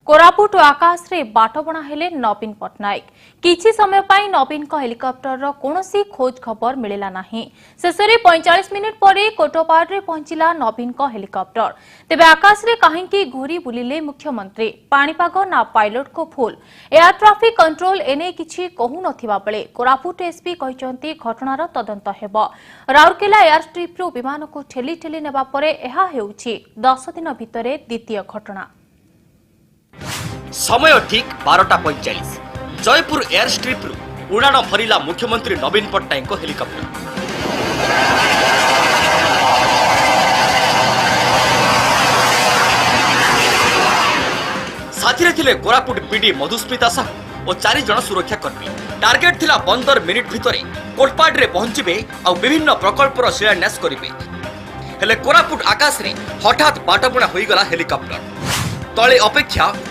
कोरापुट आकाश रे बाटबणा हेले नवीन पट्टनायक किछि समय पाई नवीन को हेलिकॉप्टर रो कोनोसी खोज खबर मिलेला नाही। शेषरे 45 मिनिट परे कोटोपाड रे पहुंचिला नवीन को हेलिकॉप्टर। तेबे आकाश रे काहेकि घूरी बुलिले मुख्यमंत्री पाणीपाग ना पायलट को फुल एयर ट्रैफिक कंट्रोल एने किछि कहू नथिबा बेले कोरापुट एसपी कहिसंती घटनार तदंत हेबो। राउरकेला एयर स्ट्रिप रो विमान को ठेली ठेली नेबा परे एहा हेउछि 10 दिन भितरे द्वितीय घटना। समय ठीक 12:45 जयपुर एयर स्ट्रिप रु उड़ाण भरिला मुख्यमंत्री नवीन पट्टनायक को हेलिकॉप्टर। साथी थिले कोरापुट पीडी मधुस्मिता साहू और 4 जन सुरक्षा कर्मी। टार्गेट थिला 15 मिनिट भितरे कोटपाड रे पहुंचबे और विभिन्न प्रकल्पर शिलान्यास करिवे। हेले कोरापुट आकाश रे हठात बाटबुणा होई गला हेलिकॉप्टर। तळे अपेक्षा